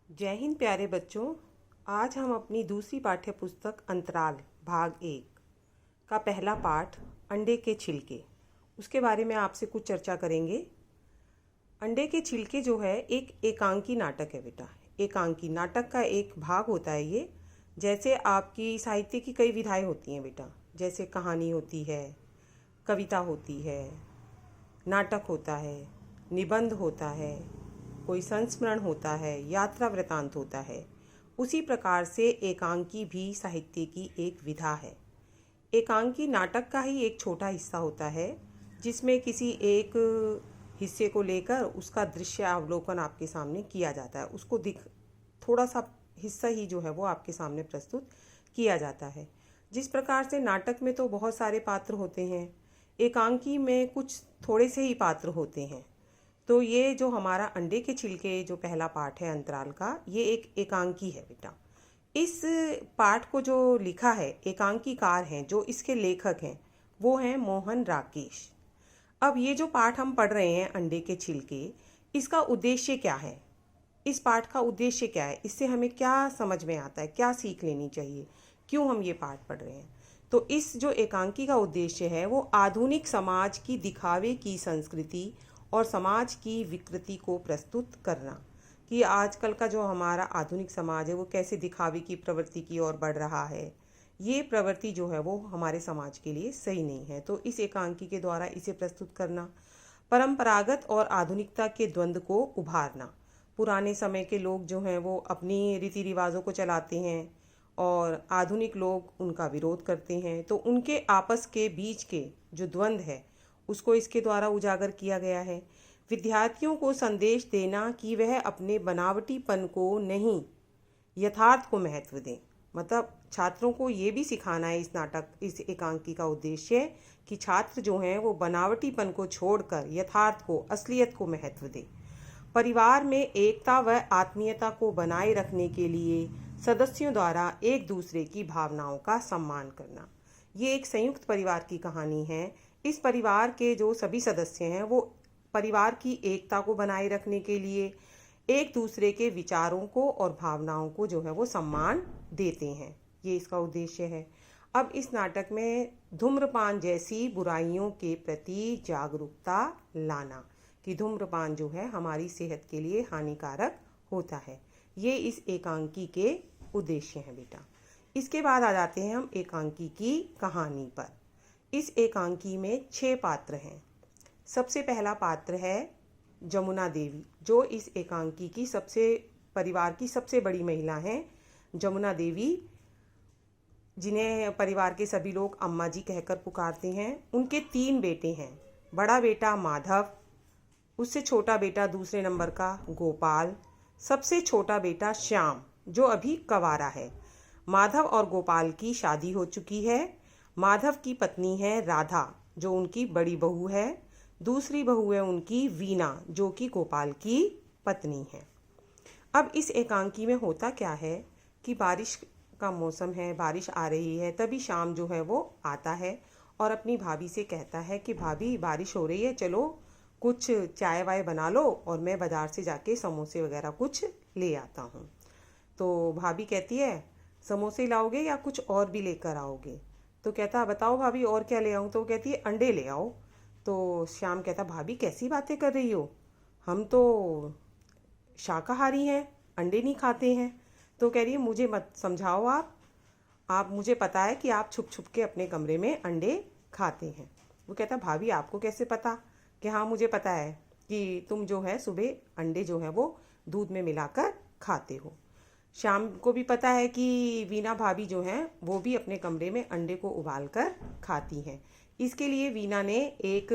जय हिंद प्यारे बच्चों। आज हम अपनी दूसरी पाठ्य पुस्तक अंतराल भाग 1 का पहला पाठ अंडे के छिलके उसके बारे में आपसे कुछ चर्चा करेंगे। अंडे के छिलके जो है एक एकांकी नाटक है बेटा। एकांकी नाटक का एक भाग होता है ये। जैसे आपकी साहित्य की कई विधाएं होती हैं बेटा, जैसे कहानी होती है, कविता होती है, नाटक होता है, निबंध होता है, कोई संस्मरण होता है, यात्रा वृतांत होता है। उसी प्रकार से एकांकी भी साहित्य की एक विधा है। एकांकी नाटक का ही एक छोटा हिस्सा होता है जिसमें किसी एक हिस्से को लेकर उसका दृश्य अवलोकन आपके सामने किया जाता है। उसको थोड़ा सा हिस्सा ही जो है वो आपके सामने प्रस्तुत किया जाता है। जिस प्रकार से नाटक में तो बहुत सारे पात्र होते हैं, एकांकी में कुछ थोड़े से ही पात्र होते हैं। तो ये जो हमारा अंडे के छिलके जो पहला पाठ है अंतराल का, ये एक एकांकी है बेटा। इस पाठ को जो लिखा है, एकांकीकार हैं जो इसके लेखक हैं, वो हैं मोहन राकेश। अब ये जो पाठ हम पढ़ रहे हैं अंडे के छिलके, इसका उद्देश्य क्या है? इस पाठ का उद्देश्य क्या है? इससे हमें क्या समझ में आता है, क्या सीख लेनी चाहिए, क्यों हम ये पाठ पढ़ रहे हैं? तो इस जो एकांकी का उद्देश्य है वो आधुनिक समाज की दिखावे की संस्कृति और समाज की विकृति को प्रस्तुत करना, कि आजकल का जो हमारा आधुनिक समाज है वो कैसे दिखावे की प्रवृत्ति की ओर बढ़ रहा है। ये प्रवृत्ति जो है वो हमारे समाज के लिए सही नहीं है। तो इस एकांकी के द्वारा इसे प्रस्तुत करना, परंपरागत और आधुनिकता के द्वंद्व को उभारना। पुराने समय के लोग जो हैं वो अपनी रीति रिवाजों को चलाते हैं और आधुनिक लोग उनका विरोध करते हैं। तो उनके आपस के बीच के जो द्वंद्व है उसको इसके द्वारा उजागर किया गया है। विद्यार्थियों को संदेश देना कि वह अपने बनावटीपन को नहीं, यथार्थ को महत्व दें। मतलब छात्रों को ये भी सिखाना है इस नाटक, इस एकांकी का उद्देश्य, कि छात्र जो हैं वो बनावटीपन को छोड़कर यथार्थ को, असलियत को महत्व दें। परिवार में एकता व आत्मीयता को बनाए रखने के लिए सदस्यों द्वारा एक दूसरे की भावनाओं का सम्मान करना। ये एक संयुक्त परिवार की कहानी है। इस परिवार के जो सभी सदस्य हैं वो परिवार की एकता को बनाए रखने के लिए एक दूसरे के विचारों को और भावनाओं को जो है वो सम्मान देते हैं। ये इसका उद्देश्य है। अब इस नाटक में धूम्रपान जैसी बुराइयों के प्रति जागरूकता लाना, कि धूम्रपान जो है हमारी सेहत के लिए हानिकारक होता है। ये इस एकांकी के उद्देश्य हैं बेटा। इसके बाद आ जाते हैं हम एकांकी की कहानी पर। इस एकांकी में 6 पात्र हैं। सबसे पहला पात्र है जमुना देवी, जो इस एकांकी की परिवार की सबसे बड़ी महिला हैं। जमुना देवी, जिन्हें परिवार के सभी लोग अम्मा जी कहकर पुकारते हैं। उनके 3 बेटे हैं। बड़ा बेटा माधव, उससे छोटा बेटा दूसरे नंबर का गोपाल, सबसे छोटा बेटा श्याम जो अभी कवारा है। माधव और गोपाल की शादी हो चुकी है। माधव की पत्नी है राधा जो उनकी बड़ी बहू है। दूसरी बहू है उनकी वीणा जो कि गोपाल की पत्नी है। अब इस एकांकी में होता क्या है कि बारिश का मौसम है, बारिश आ रही है। तभी शाम जो है वो आता है और अपनी भाभी से कहता है कि भाभी बारिश हो रही है, चलो कुछ चाय वाय बना लो और मैं बाज़ार से जाके समोसे वगैरह कुछ ले आता हूँ। तो भाभी कहती है समोसे लाओगे या कुछ और भी लेकर आओगे? तो कहता बताओ भाभी और क्या ले आऊँ? तो कहती है अंडे ले आओ। तो श्याम कहता भाभी कैसी बातें कर रही हो, हम तो शाकाहारी हैं, अंडे नहीं खाते हैं। तो कह रही है मुझे मत समझाओ, आप मुझे पता है कि आप छुप छुप के अपने कमरे में अंडे खाते हैं। वो कहता भाभी आपको कैसे पता? कि हाँ मुझे पता है कि तुम जो है सुबह अंडे जो है वो दूध में मिलाकर खाते हो। शाम को भी पता है कि वीणा भाभी जो हैं वो भी अपने कमरे में अंडे को उबाल कर खाती हैं। इसके लिए वीणा ने एक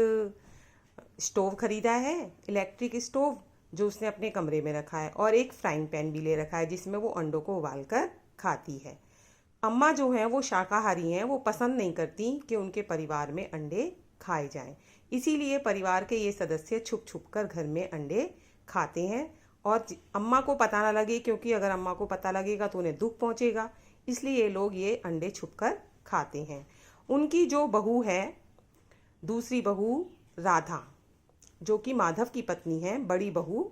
स्टोव खरीदा है, इलेक्ट्रिक स्टोव, जो उसने अपने कमरे में रखा है, और एक फ्राइंग पैन भी ले रखा है जिसमें वो अंडों को उबाल कर खाती है। अम्मा जो हैं वो शाकाहारी हैं, वो पसंद नहीं करती कि उनके परिवार में अंडे खाए जाएं। इसीलिए परिवार के ये सदस्य छुप छुप कर घर में अंडे खाते हैं और अम्मा को पता ना लगे, क्योंकि अगर अम्मा को पता लगेगा तो उन्हें दुख पहुंचेगा। इसलिए ये लोग ये अंडे छुप कर खाते हैं। उनकी जो बहू है, दूसरी बहू राधा, जो कि माधव की पत्नी है, बड़ी बहू,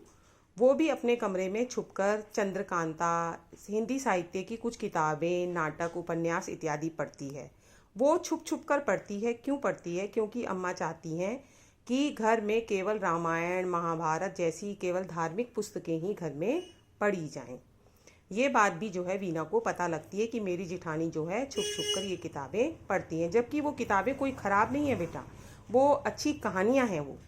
वो भी अपने कमरे में छुपकर चंद्रकांता, हिंदी साहित्य की कुछ किताबें, नाटक, उपन्यास इत्यादि पढ़ती है। वो छुप छुप कर पढ़ती है। क्यों पढ़ती है? क्योंकि अम्मा चाहती हैं कि घर में केवल रामायण, महाभारत जैसी केवल धार्मिक पुस्तकें ही घर में पढ़ी जाएं। ये बात भी जो है वीना को पता लगती है कि मेरी जिठानी जो है छुप छुप कर ये किताबें पढ़ती हैं, जबकि वो किताबें कोई ख़राब नहीं है बेटा, वो अच्छी कहानियाँ हैं, वो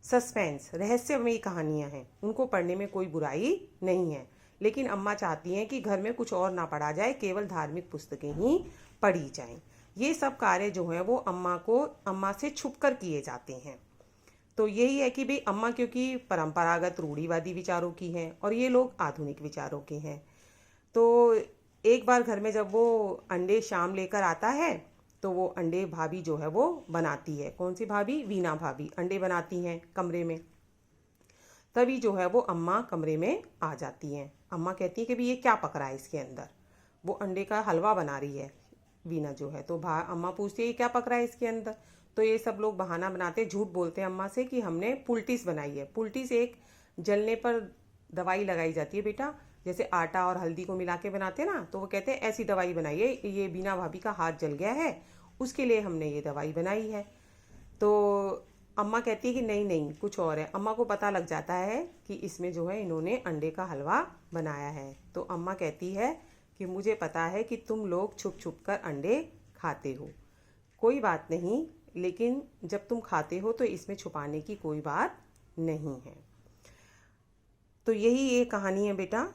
सस्पेंस रहस्यमयी कहानियाँ हैं, उनको पढ़ने में कोई बुराई नहीं है। लेकिन अम्मा चाहती हैं कि घर में कुछ और ना पढ़ा जाए, केवल धार्मिक पुस्तकें ही पढ़ी जाएं। ये सब कार्य जो हैं वो अम्मा से छुप कर किए जाते हैं। तो यही है कि भाई अम्मा क्योंकि परंपरागत रूढ़िवादी विचारों की हैं और ये लोग आधुनिक विचारों के हैं। तो एक बार घर में जब वो अंडे शाम लेकर आता है तो वो अंडे भाभी जो है वो बनाती है। कौन सी भाभी? वीना भाभी अंडे बनाती हैं कमरे में। तभी जो है वो अम्मा कमरे में आ जाती हैं। अम्मा कहती है कि भाई ये क्या पक रहा है इसके अंदर? वो अंडे का हलवा बना रही है वीना जो है। तो अम्मा पूछती है ये क्या पक रहा है इसके अंदर? तो ये सब लोग बहाना बनाते, झूठ बोलते हैं अम्मा से कि हमने पुलटिस बनाई है। पुलटिस एक जलने पर दवाई लगाई जाती है बेटा, जैसे आटा और हल्दी को मिला के बनाते हैं ना, तो वो कहते हैं ऐसी दवाई बनाई है, ये बीना भाभी का हाथ जल गया है उसके लिए हमने ये दवाई बनाई है। तो अम्मा कहती है कि नहीं नहीं कुछ और है। अम्मा को पता लग जाता है कि इसमें जो है इन्होंने अंडे का हलवा बनाया है। तो अम्मा कहती है कि मुझे पता है कि तुम लोग छुप छुप कर अंडे खाते हो, कोई बात नहीं, लेकिन जब तुम खाते हो तो इसमें छुपाने की कोई बात नहीं है। तो यही ये कहानी है बेटा।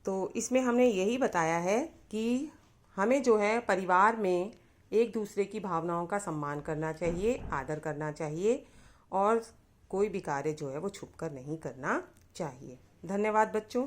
तो इसमें हमने यही बताया है कि हमें जो है परिवार में एक दूसरे की भावनाओं का सम्मान करना चाहिए, आदर करना चाहिए और कोई भी कार्य जो है वो छुपकर नहीं करना चाहिए। धन्यवाद बच्चों।